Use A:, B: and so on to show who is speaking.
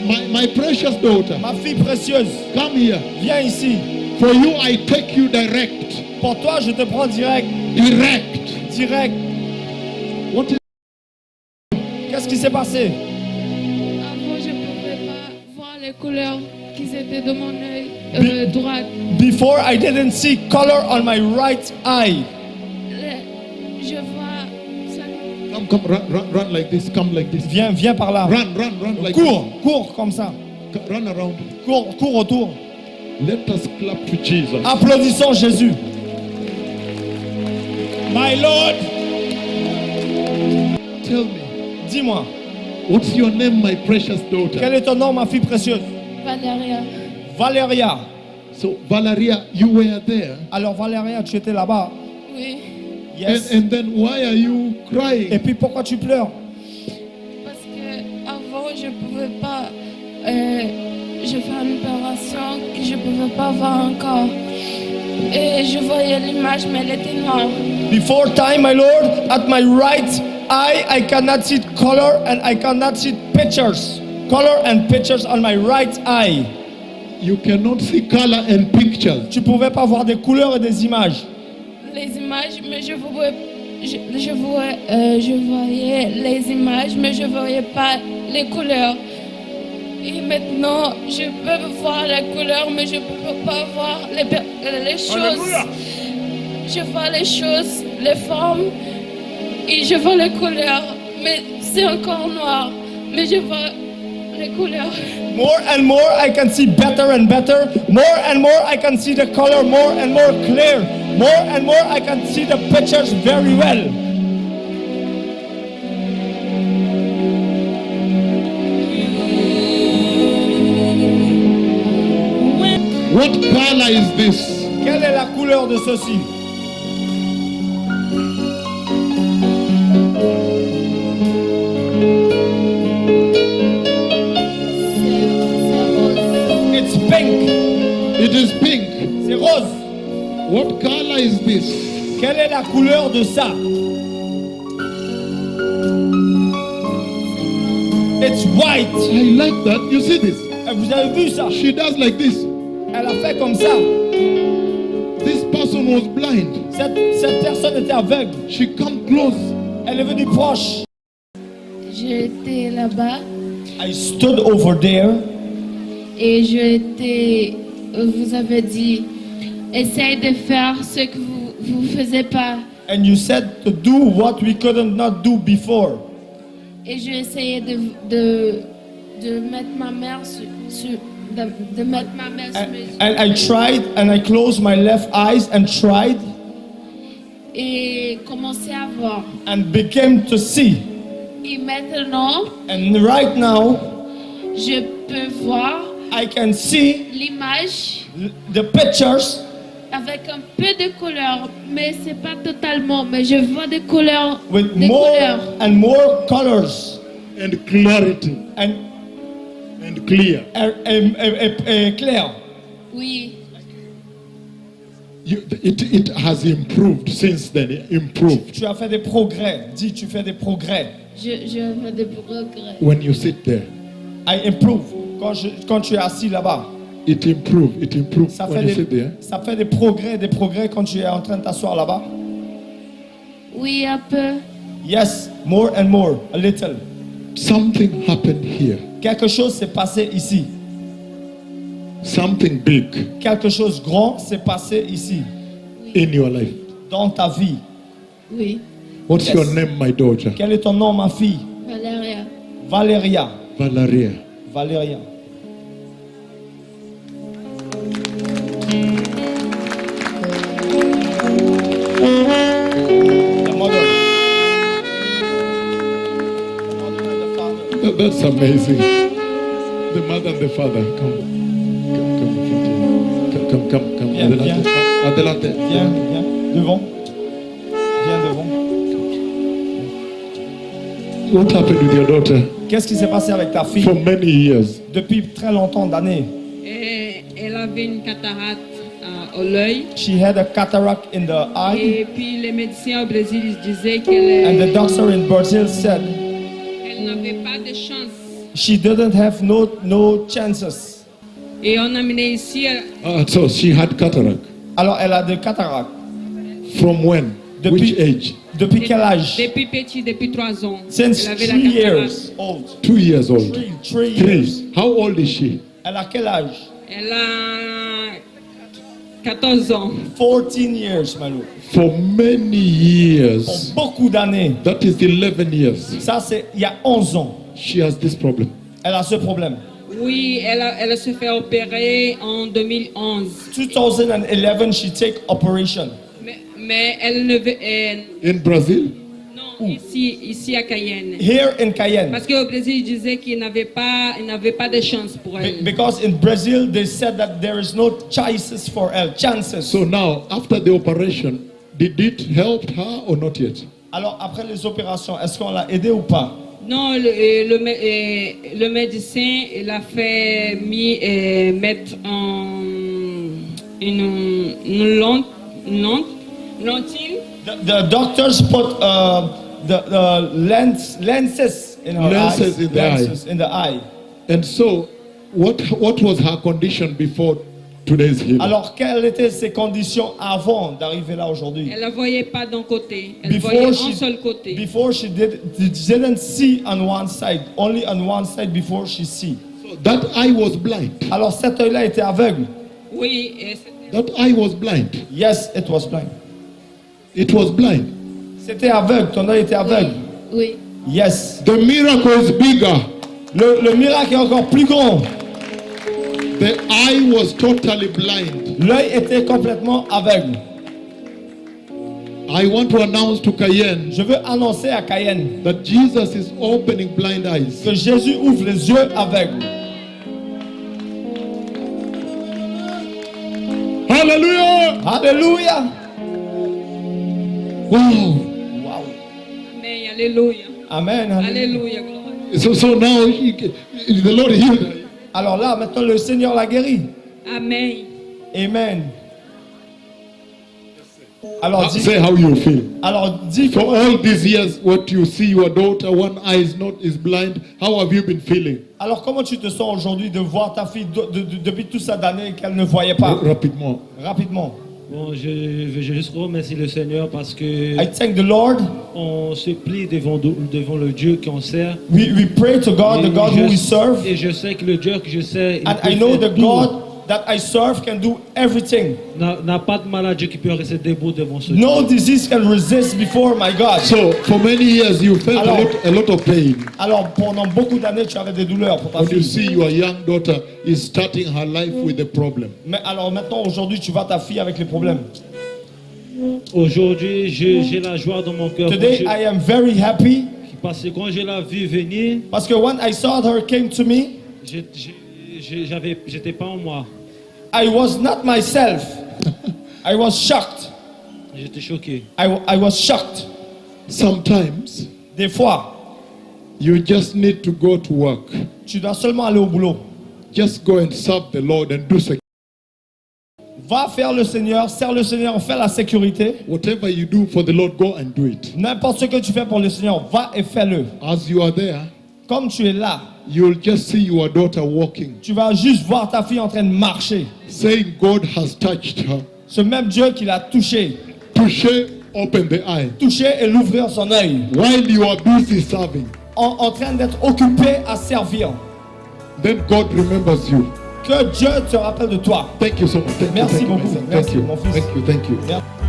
A: My precious daughter,
B: ma fille précieuse,
A: come here.
B: viens ici.
A: For you, I take you direct.
B: Pour toi, je te prends direct.
A: Direct.
B: Direct.
A: What is
B: Qu'est-ce qui s'est passé?
C: Avant, je ne pouvais pas voir les couleurs qui étaient de mon œil droit.
B: Before, I didn't see color on my right eye.
C: Je vois ça.
A: come, run like this, come like this.
B: Viens par là.
A: Run like
B: Cours comme ça.
A: this. Run around.
B: Cours autour.
A: Let us clap to Jesus.
B: Applaudissons Jésus.
A: My Lord, tell me,
B: Dis-moi,
A: what's your name, my precious daughter?
B: quel est ton nom, ma fille précieuse?
C: Valéria.
B: Valéria.
A: So, Valeria, you were there.
B: Alors Valéria, tu étais là-bas.
C: Oui.
B: Yes.
A: And then why are you
B: Et
A: crying?
B: puis pourquoi tu pleures?
C: Parce que avant, je ne pouvais pas. Je fais une opération que je ne pouvais pas voir encore. Et je voyais l'image, mais elle était noire.
B: Before time, my Lord, at my right eye, I cannot see color and I cannot see pictures. Color and pictures on my right eye.
A: You cannot see color and pictures.
B: Tu pouvais pas voir des couleurs et des images.
C: Les images, mais je voyais les images, mais je ne voyais pas les couleurs. Et maintenant, je peux voir les couleurs, mais je ne peux pas voir les choses.
B: Alléluia.
C: Je vois les choses, les formes, et je vois les couleurs, mais c'est encore noir. Mais je vois les couleurs.
B: More and more I can see better and better. More and more I can see the color more and more clear. More and more I can see the pictures very well.
A: What color is this?
B: Quelle est la couleur de ceci?
C: C'est rose.
B: It's pink.
A: It is pink.
B: C'est rose.
A: What color is this?
B: Quelle est la couleur de ça? It's white.
A: I like that. You see this?
B: Et vous avez vu ça?
A: She does like this.
B: Elle a fait comme ça.
A: This person was blind.
B: Cette personne était aveugle.
A: She come close.
B: Elle est venue proche.
C: J'étais là-bas
B: I stood over there.
C: et vous avez dit, essaye de faire ce que vous faisiez pas.
B: And you said to do what we couldn't not do before.
C: Et j'ai essayé de mettre ma mère de mettre ma mère sur mes yeux.
B: And I tried and I closed my left eyes and tried
C: Et commencer à voir.
B: and became to see.
C: Et maintenant,
B: And right now
C: je peux voir
B: I can see
C: l'image
B: the pictures
C: avec un peu de couleur, mais c'est pas totalement. Mais je vois des couleurs,
B: with
C: des
B: more
C: couleurs.
B: and more colors
A: And clarity.
B: and
A: Clear.
B: clair.
C: Oui,
A: It has improved since then. Improved.
B: Tu as fait des progrès. Dis, tu fais des progrès.
C: je fais des progrès.
A: When you sit there,
B: I improve. Quand tu es assis là-bas.
A: it improves. It improves
B: Ça
A: when you sit there.
B: fait des progrès quand tu es en train de t'asseoir là-bas.
C: Oui, un peu.
B: Yes, more and more, a little.
A: Something happened here.
B: Quelque chose s'est passé ici.
A: Something big
B: Quelque chose de grand s'est passé ici,
A: in your life.
B: dans ta vie.
C: Oui,
A: What's
B: Yes.
A: your name, my daughter?
B: Quel est ton nom, ma fille?
C: Valéria.
B: Valéria.
A: Valeria.
B: Valéria. The mother. The mother and the father.
A: That's amazing. The mother and the father. Come in front of me. Come.
B: Viens,
A: Adelante.
B: viens.
A: Adelante.
B: Viens, devant. Viens devant.
A: What happened with your daughter?
B: Qu'est-ce qui s'est passé avec ta fille
A: For many years.
B: depuis très longtemps d'années?
D: Et elle avait une cataracte à l'œil.
B: She had a cataract in the eye,
D: Et puis les médecins au Brésil ils disaient qu'elle
B: and the doctor in Brazil said
D: elle n'avait pas de chance
B: She didn't have no chances.
D: Et on a amené ici,
A: So she had cataract.
B: Alors elle a des cataractes.
A: From when?
B: Depuis-
A: Which age?
B: Depuis quel âge?
D: depuis petit, depuis 3 ans.
B: Since
D: Elle avait
B: 3
D: la cataracte.
B: years old.
A: 2 years old.
B: Three years.
A: How old is she?
B: Elle a quel âge?
D: Elle a 14 ans.
B: 14 years, Malou.
A: For many
B: Pour
A: years.
B: beaucoup d'années.
A: That is 11 years.
B: Ça, c'est il y a 11 ans.
A: She has this problem.
B: Elle a ce problème.
D: Oui, elle se fait opérer en 2011.
B: 2011, she take operation.
D: Mais elle ne veut...
A: In Brazil?
D: non, ici à Cayenne.
B: Here in Cayenne.
D: Parce qu'au Brésil, ils disaient qu'il n'avait pas de chance pour elle.
B: Because in Brazil, they said that there is no chances for her. Chances.
A: So now, after the operation, did it help her or not yet?
B: Alors, après les opérations, est-ce qu'on l'a aidé ou pas?
D: Non, le médecin, il a fait mettre une lentille.
B: The doctors put the lenses in her
A: Lenses
B: eyes.
A: in the
B: Lenses in the eye.
A: And so, what was her condition before today's healing?
B: Alors, quelles étaient ses conditions avant d'arriver là aujourd'hui?
D: Elle ne voyait pas d'un côté, elle voyait un seul côté.
B: Before she didn't see on one side, only on one side before she see.
A: So that eye was blind.
B: Alors cet œil-là était aveugle.
D: Oui, et c'était-
A: That eye was blind.
B: Yes, it was blind.
A: It was blind.
B: C'était aveugle, ton œil était aveugle.
C: Oui.
B: Yes.
A: The miracle is bigger.
B: Le miracle est encore plus grand.
A: The eye was totally blind.
B: L'œil était complètement aveugle.
A: I want to announce to Cayenne
B: Je veux annoncer à Cayenne
A: that Jesus is opening blind eyes.
B: que Jésus ouvre les yeux aveugles.
A: Hallelujah!
B: Alléluia.
A: Wow!
B: Wow.
D: Amen, alléluia.
B: Amen. Alléluia.
D: Alléluia, gloire.
A: So now the Lord healed her.
B: Alors là, maintenant le Seigneur l'a guéri.
D: Amen.
B: Amen. Alors dis,
A: Say how you feel.
B: alors dis
A: For
B: comment-
A: all these years, what you see your daughter, one eye is blind. How have you been feeling?
B: alors comment tu te sens aujourd'hui de voir ta fille depuis tout ça d'années qu'elle ne voyait pas?
A: Rapidement.
B: Rapidement.
E: Bon, je veux juste remercier le Seigneur parce que
B: I thank the Lord.
E: on se plie devant le Dieu qu'on sert.
B: We pray to God, the God who we serve.
E: Et je sais que le Dieu que je sers, il
B: And
E: peut
B: I know
E: faire
B: the
E: tout.
B: God that I serve can do everything.
E: N'a pas de maladie qui peut rester debout devant ce Dieu.
B: No disease can resist before my God.
A: So for many years, you felt a lot of pain.
B: Alors pendant beaucoup d'années, tu avais des douleurs pour ta
A: When you
B: fille.
A: see your young daughter is starting her life with a problem.
B: Mais alors maintenant, aujourd'hui, tu vois ta fille avec les problèmes.
E: Aujourd'hui, j'ai la joie dans mon cœur
B: Today, I am very happy
E: parce que quand je l'ai vue venir,
B: parce que when I saw her came to me,
E: j'étais pas en moi.
B: I was not myself. I was shocked.
E: J'étais choqué.
B: I was shocked.
A: Sometimes
B: Des fois,
A: you just need to go to work.
B: tu dois seulement aller au boulot.
A: Just go and serve the Lord and do security.
B: Va faire le Seigneur, sers le Seigneur, fais la sécurité.
A: Whatever you do for the Lord, go and do it.
B: N'importe ce que tu fais pour le Seigneur, va et fais-le.
A: As you are there,
B: Comme tu es là,
A: you'll just see your daughter walking,
B: tu vas juste voir ta fille en train de marcher.
A: saying God has touched her.
B: Ce même Dieu qui l'a touché,
A: Touche, open the eye.
B: touché et l'ouvrir son œil.
A: While you are busy serving,
B: En train d'être occupé à servir.
A: then God remembers you.
B: Que Dieu te rappelle de toi.
A: Thank you so much. Thank you,
B: Merci
A: thank you, my
B: beaucoup.
A: son.
B: Merci,
A: Thank you.
B: mon fils.
A: Thank you. Thank you.
B: Merci.